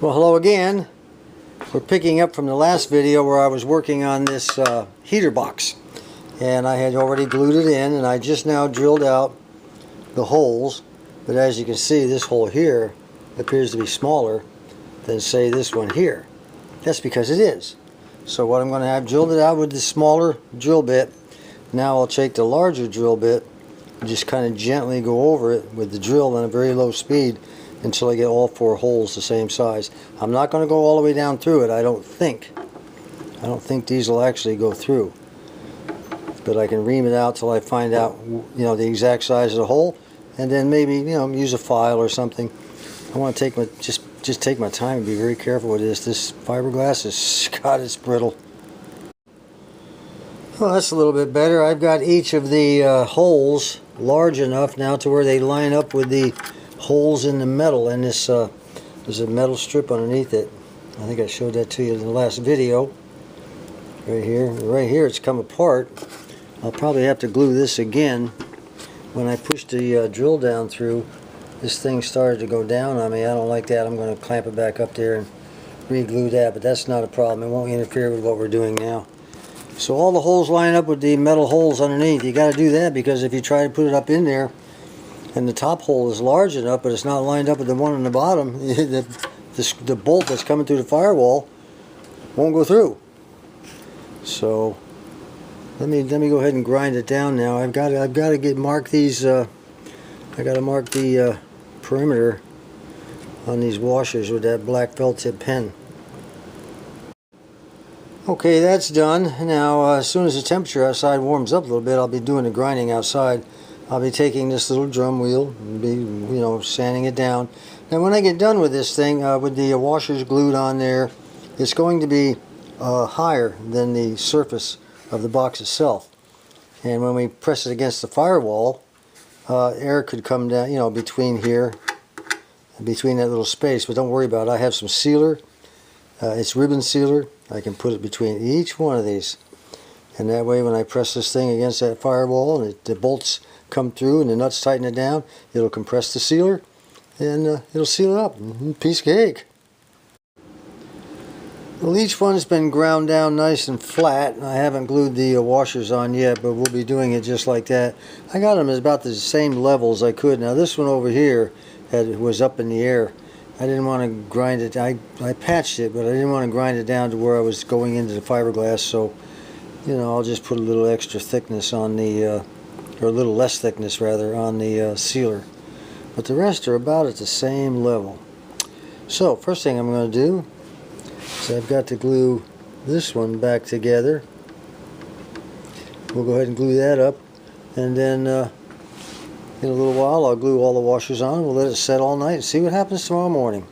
Well, hello again. We're picking up from the last video where I was working on this heater box, and I had already glued it in, and I just now drilled out the holes. But as you can see, this hole here appears to be smaller than, say, this one here. That's because it is. So what I'm going to have drilled it out with the smaller drill bit. Now I'll take the larger drill bit and just kind of gently go over it with the drill on a very low speed until I get all four holes the same size. I'm not going to go all the way down through it, I don't think. I don't think these will actually go through. But I can ream it out till I find out, the exact size of the hole, and then maybe, use a file or something. I want to take my just take my time and be very careful with this. This fiberglass is, God, it's brittle. Well, that's a little bit better. I've got each of the holes large enough now to where they line up with the holes in the metal, and this there's a metal strip underneath it. I think I showed that to you in the last video. Right here it's come apart. I'll probably have to glue this again. When I pushed the drill down through, this thing started to go down on me. I don't like that. I'm going to clamp it back up there and re-glue that, but that's not a problem. It won't interfere with what we're doing now. So all the holes line up with the metal holes underneath. You got to do that, because if you try to put it up in there and the top hole is large enough but it's not lined up with the one on the bottom, the bolt that's coming through the firewall won't go through. So let me go ahead and grind it down now. I've got to mark these. I got to mark the perimeter on these washers with that black felt tip pen. Okay, that's done. Now, as soon as the temperature outside warms up a little bit, I'll be doing the grinding outside. I'll be taking this little drum wheel and be, sanding it down. Now, when I get done with this thing, with the washers glued on there, it's going to be higher than the surface of the box itself. And when we press it against the firewall, air could come down, between here, between that little space. But don't worry about it. I have some sealer. It's ribbon sealer. I can put it between each one of these, and that way when I press this thing against that firewall and the bolts come through and the nuts tighten it down, it'll compress the sealer and it'll seal it up. Piece of cake. Well, each one's been ground down nice and flat. I haven't glued the washers on yet, but we'll be doing it just like that. I got them as about the same level as I could. Now this one over here was up in the air. I didn't want to grind it. I patched it, but I didn't want to grind it down to where I was going into the fiberglass. So, I'll just put a little extra thickness on the, or a little less thickness rather, on the sealer. But the rest are about at the same level. So, first thing I'm going to do is I've got to glue this one back together. We'll go ahead and glue that up, and then in a little while I'll glue all the washers on. We'll let it set all night and see what happens tomorrow morning.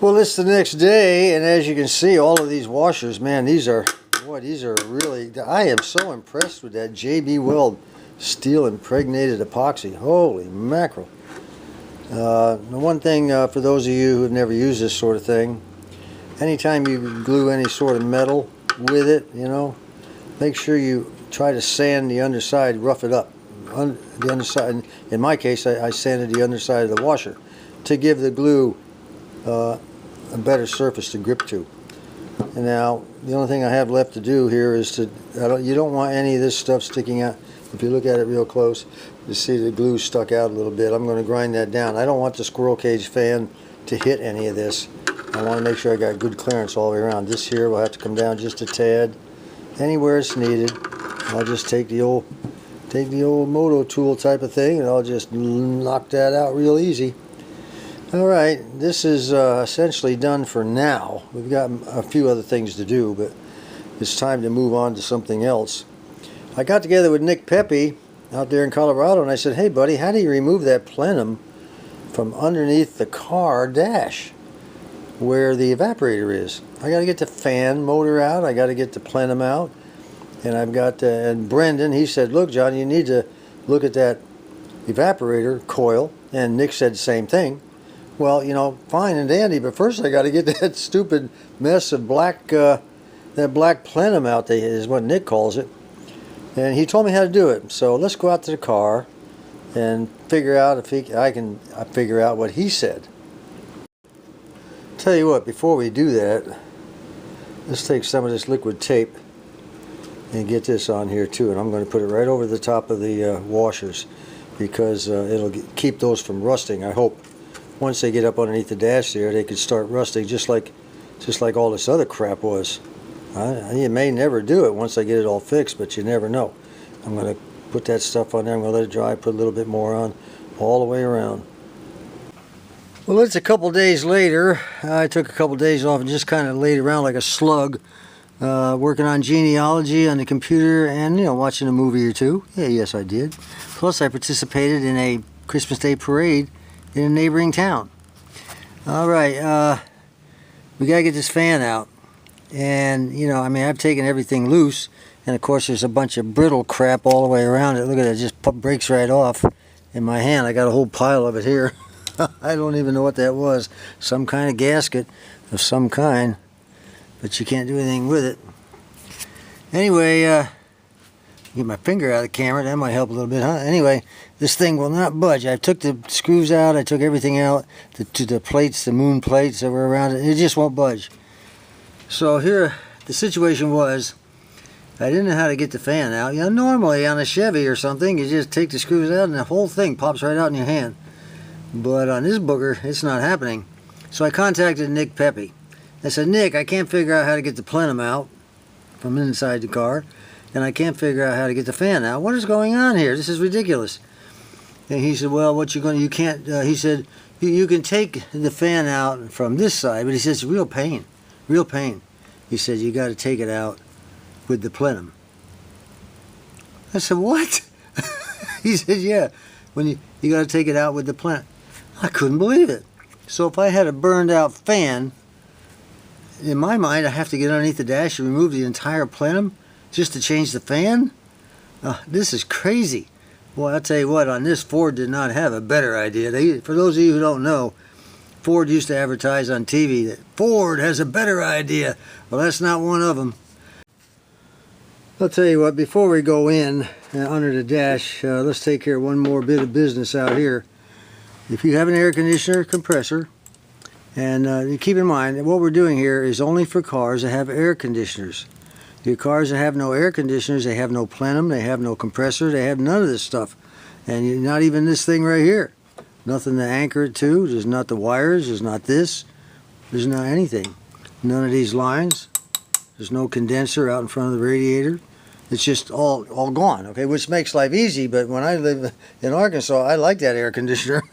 Well, it's the next day, and as you can see, all of these washers, man, these are really, I am so impressed with that JB Weld steel impregnated epoxy. Holy mackerel. The one thing for those of you who have never used this sort of thing, anytime you glue any sort of metal with it, make sure you try to sand the underside, rough it up. The underside, in my case, I sanded the underside of the washer to give the glue a better surface to grip to. And now the only thing I have left to do here is you don't want any of this stuff sticking out. If you look at it real close, you see the glue stuck out a little bit. I'm going to grind that down. I don't want the squirrel cage fan to hit any of this. I want to make sure I got good clearance all the way around. This here will have to come down just a tad. Anywhere it's needed, I'll just take the old moto tool type of thing, and I'll just knock that out real easy. Alright, this is essentially done for now. We've got a few other things to do, but it's time to move on to something else. I got together with Nick Pepe out there in Colorado, and I said, hey buddy, how do you remove that plenum from underneath the car dash where the evaporator is? I got to get the fan motor out, I got to get the plenum out. And I've got, and Brendan, he said, look, John, you need to look at that evaporator coil. And Nick said the same thing. Well, fine and dandy, but first I got to get that stupid mess of black, that black plenum out there, is what Nick calls it. And he told me how to do it. So let's go out to the car and figure out if I can figure out what he said. tell you what, before we do that, let's take some of this liquid tape and get this on here too, and I'm going to put it right over the top of the washers, because it'll keep those from rusting. I hope once they get up underneath the dash there, they could start rusting just like all this other crap was. You may never do it once I get it all fixed, but you never know. I'm going to put that stuff on there. I'm going to let it dry, put a little bit more on all the way around. Well, it's a couple days later. I took a couple days off and just kind of laid around like a slug, working on genealogy on the computer and, watching a movie or two. Yeah, yes, I did. Plus, I participated in a Christmas Day parade in a neighboring town. All right, we got to get this fan out. And, I've taken everything loose. And, of course, there's a bunch of brittle crap all the way around it. Look at it, it just breaks right off in my hand. I got a whole pile of it here. I don't even know what that was. Some kind of gasket of some kind, but you can't do anything with it. Anyway, get my finger out of the camera. That might help a little bit, huh? Anyway, this thing will not budge. I took the screws out. I took everything out. The plates, the moon plates that were around it. It just won't budge. So here, the situation was, I didn't know how to get the fan out. Normally on a Chevy or something, you just take the screws out and the whole thing pops right out in your hand. But on this booger, it's not happening. So I contacted Nick Pepe. I said, Nick, I can't figure out how to get the plenum out from inside the car, and I can't figure out how to get the fan out. What is going on here? This is ridiculous. And he said, well, you can't, he said, you can take the fan out from this side, but he says, real pain. He said, you got to take it out with the plenum. I said, what? He said, yeah, when you got to take it out with the plenum. I couldn't believe it. So if I had a burned out fan, in my mind, I have to get underneath the dash and remove the entire plenum just to change the fan? This is crazy. Well, I'll tell you what, on this, Ford did not have a better idea. For those of you who don't know, Ford used to advertise on TV that Ford has a better idea. Well, that's not one of them. I'll tell you what, before we go in under the dash, let's take care of one more bit of business out here. If you have an air conditioner compressor, and keep in mind that what we're doing here is only for cars that have air conditioners. Your cars that have no air conditioners, they have no plenum, they have no compressor, they have none of this stuff. And not even this thing right here. Nothing to anchor it to, there's not the wires, there's not this, there's not anything. None of these lines, there's no condenser out in front of the radiator. It's just all gone, okay, which makes life easy, but when I live in Arkansas, I like that air conditioner.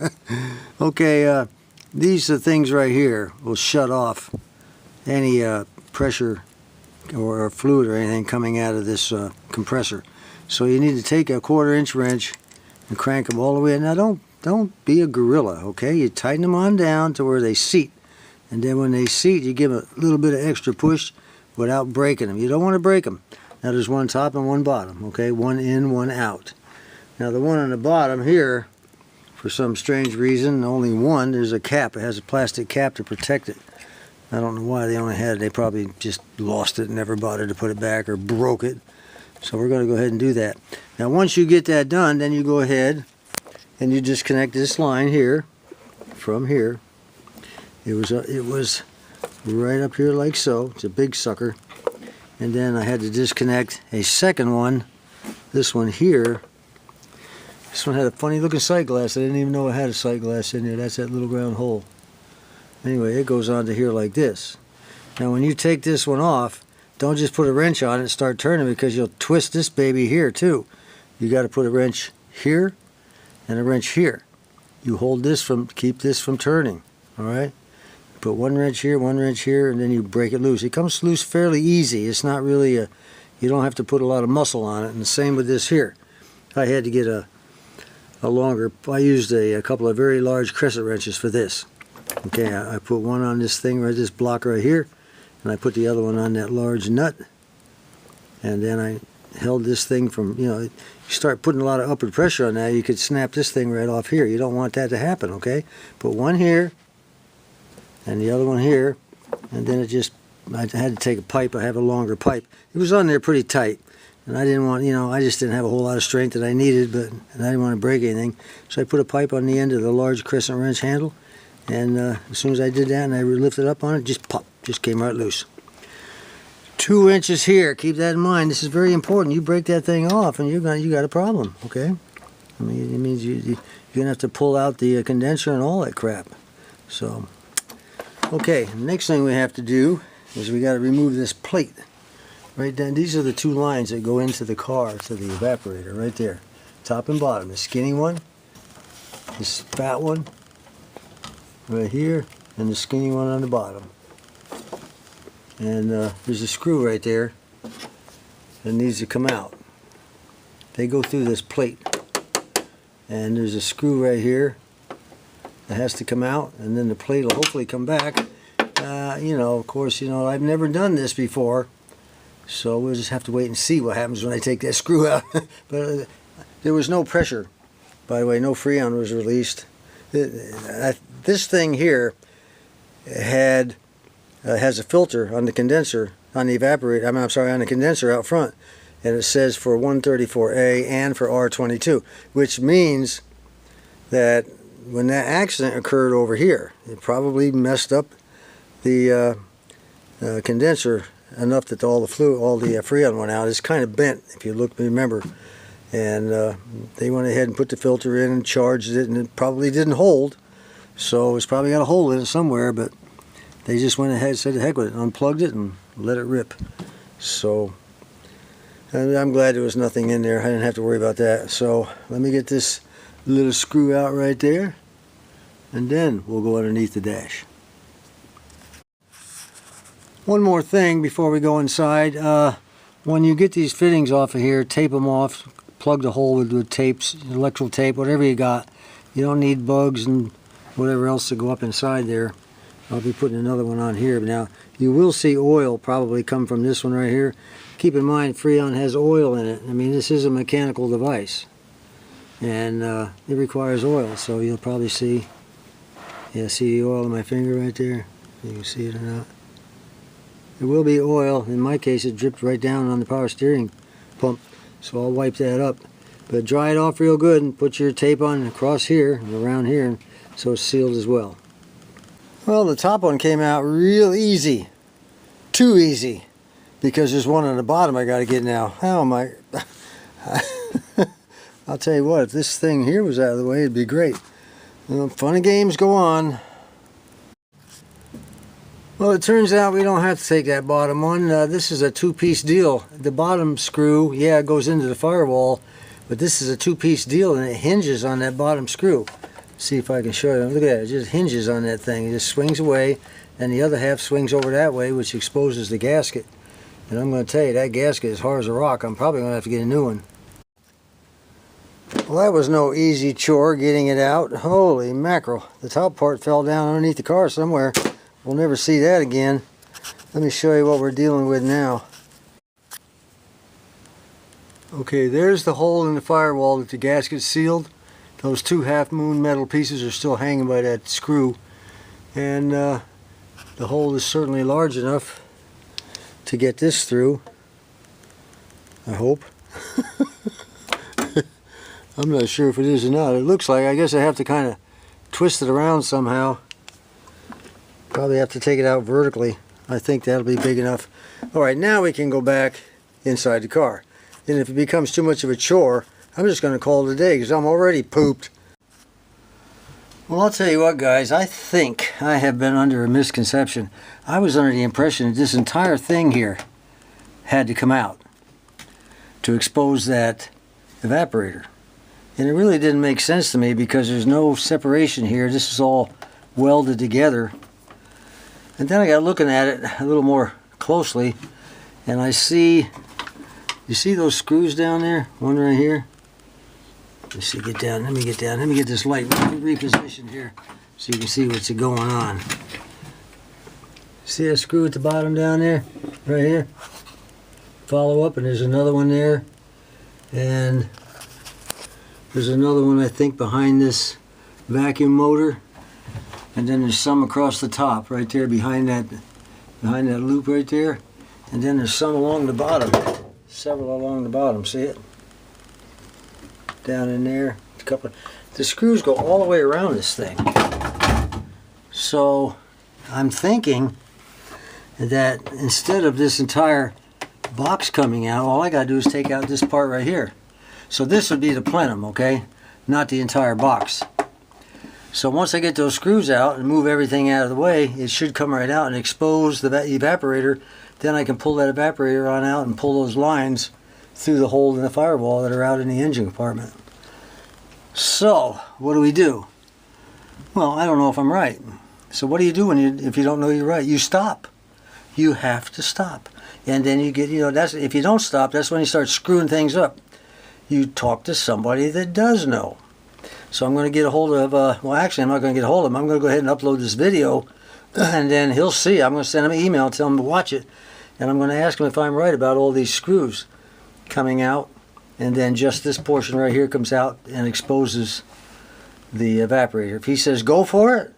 Okay, these are things right here will shut off any pressure or fluid or anything coming out of this compressor. So you need to take a 1/4 inch wrench and crank them all the way. Now don't be a gorilla, okay? You tighten them on down to where they seat. And then when they seat, you give them a little bit of extra push without breaking them. You don't want to break them. Now there's one top and one bottom, okay? One in, one out. Now the one on the bottom here, for some strange reason, only one, there's a cap. It has a plastic cap to protect it. I don't know why they only had it. They probably just lost it and never bothered to put it back or broke it. So we're going to go ahead and do that. Now once you get that done, then you go ahead and you disconnect this line here from here. It was right up here like so. It's a big sucker. And then I had to disconnect a second one, this one here. This one had a funny looking sight glass. I didn't even know it had a sight glass in there. That's that little round hole. Anyway, it goes on to here like this. Now when you take this one off, don't just put a wrench on it and start turning, because you'll twist this baby here too. You got to put a wrench here and a wrench here. You hold this keep this from turning, all right? Put one wrench here, and then you break it loose. It comes loose fairly easy. It's not really you don't have to put a lot of muscle on it. And the same with this here. I had to get a longer, I used a couple of very large crescent wrenches for this. Okay, I put one on this thing, right, this block right here, and I put the other one on that large nut. And then I held this thing from, you start putting a lot of upward pressure on that, you could snap this thing right off here. You don't want that to happen, okay? Put one here, and the other one here, and then I had to take a pipe. I have a longer pipe. It was on there pretty tight, and I didn't want, I just didn't have a whole lot of strength that I needed, and I didn't want to break anything. So I put a pipe on the end of the large crescent wrench handle, And as soon as I did that and I lifted up on it, just pop, just came right loose. 2 inches here. Keep that in mind. This is very important. You break that thing off, and you got a problem. Okay. I mean, it means you're gonna have to pull out the condenser and all that crap. So, okay. Next thing we have to do is we got to remove this plate. Right down. These are the 2 lines that go into the car to the evaporator. Right there, top and bottom. The skinny one, this fat one, right here, and the skinny one on the bottom. And there's a screw right there that needs to come out. They go through this plate, and there's a screw right here that has to come out, and then the plate will hopefully come back. You know, of course, you know, I've never done this before, so we'll just have to wait and see what happens when I take that screw out. But there was no pressure, by the way. No Freon was released. This thing here has a filter on the condenser, on the evaporator. I'm sorry, on the condenser out front, and it says for 134A and for R22, which means that when that accident occurred over here, it probably messed up the condenser enough that all the Freon went out. It's kind of bent, if you remember, and they went ahead and put the filter in and charged it, and it probably didn't hold, so it's probably got a hole in it somewhere, but they just went ahead and said the heck with it, unplugged it and let it rip. So, and I'm glad there was nothing in there. I didn't have to worry about that. So let me get this little screw out right there, and then we'll go underneath the dash. One more thing before we go inside. When you get these fittings off of here, tape them off, plug the hole with tapes, electrical tape, whatever you got. You don't need bugs and whatever else to go up inside there. I'll be putting another one on here. But now, you will see oil probably come from this one right here. Keep in mind, Freon has oil in it. I mean, this is a mechanical device, and it requires oil, so you'll probably see, yeah, see the oil on my finger right there? You can see it or not. There will be oil. In my case, it dripped right down on the power steering pump, so I'll wipe that up. But dry it off real good and put your tape on across here and around here so it's sealed as well. Well, the top one came out real easy. Too easy. Because there's one on the bottom I got to get now. How am I? I'll tell you what, if this thing here was out of the way, it'd be great. Well, fun and games go on. Well, it turns out we don't have to take that bottom one. This is a 2-piece deal. The bottom screw, yeah, it goes into the firewall, but this is a 2-piece deal, and it hinges on that bottom screw. See if I can show you. Look at that. It just hinges on that thing. It just swings away, and the other half swings over that way, which exposes the gasket. And I'm going to tell you, that gasket is hard as a rock. I'm probably going to have to get a new one. Well, that was no easy chore getting it out. Holy mackerel. The top part fell down underneath the car somewhere. We'll never see that again. Let me show you what we're dealing with now. Okay, there's the hole in the firewall that the gasket's sealed. Those 2 half-moon metal pieces are still hanging by that screw. And the hole is certainly large enough to get this through. I hope. I'm not sure if it is or not. It looks like, I guess I have to kind of twist it around somehow. Probably have to take it out vertically. I think that'll be big enough. Alright, now we can go back inside the car. And if it becomes too much of a chore, I'm just going to call it a day because I'm already pooped. Well, I'll tell you what, guys. I think I have been under a misconception. I was under the impression that this entire thing here had to come out to expose that evaporator. And it really didn't make sense to me because there's no separation here. This is all welded together. And then I got looking at it a little more closely, and I see, you see those screws down there? One right here. Let's see, get down. Let me get down. Let me get this light repositioned here so you can see what's going on. See that screw at the bottom down there? Right here. Follow up, and there's another one there. And there's another one, I think, behind this vacuum motor. And then there's some across the top, right there, behind that loop right there. And then there's some along the bottom. Several along the bottom. See it? Down in there. A couple. The screws go all the way around this thing. So I'm thinking that instead of this entire box coming out, all I gotta do is take out this part right here. So this would be the plenum, okay? Not the entire box. So once I get those screws out and move everything out of the way, it should come right out and expose the evaporator. Then I can pull that evaporator on out and pull those lines through the hole in the firewall that are out in the engine compartment. So what do? Well, I don't know if I'm right. So what do you do if you don't know you're right? You stop. You have to stop. And then you get, that's, if you don't stop, that's when you start screwing things up. You talk to somebody that does know. So I'm going to get a hold of, well actually I'm not going to get a hold of him. I'm going to go ahead and upload this video and then he'll see. I'm going to send him an email and tell him to watch it. And I'm going to ask him if I'm right about all these screws coming out. And then just this portion right here comes out and exposes the evaporator. If he says go for it,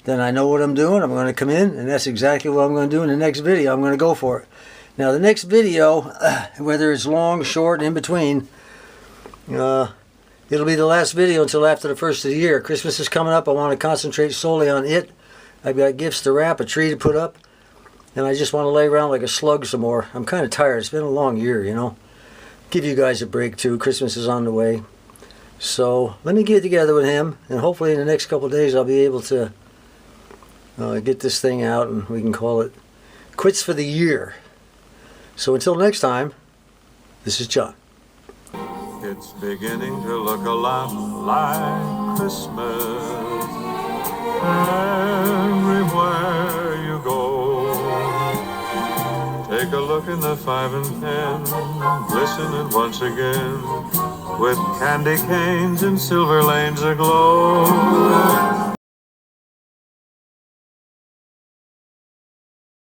then I know what I'm doing. I'm going to come in and that's exactly what I'm going to do in the next video. I'm going to go for it. Now the next video, whether it's long, short, in between, it'll be the last video until after the first of the year. Christmas is coming up. I want to concentrate solely on it. I've got gifts to wrap, a tree to put up, and I just want to lay around like a slug some more. I'm kind of tired. It's been a long year, Give you guys a break too. Christmas is on the way. So let me get together with him, and hopefully in the next couple of days I'll be able to get this thing out and we can call it quits for the year. So until next time, this is John. It's beginning to look a lot like Christmas everywhere you go. Take a look in the 5 and 10, glistening once again, with candy canes and silver lanes aglow.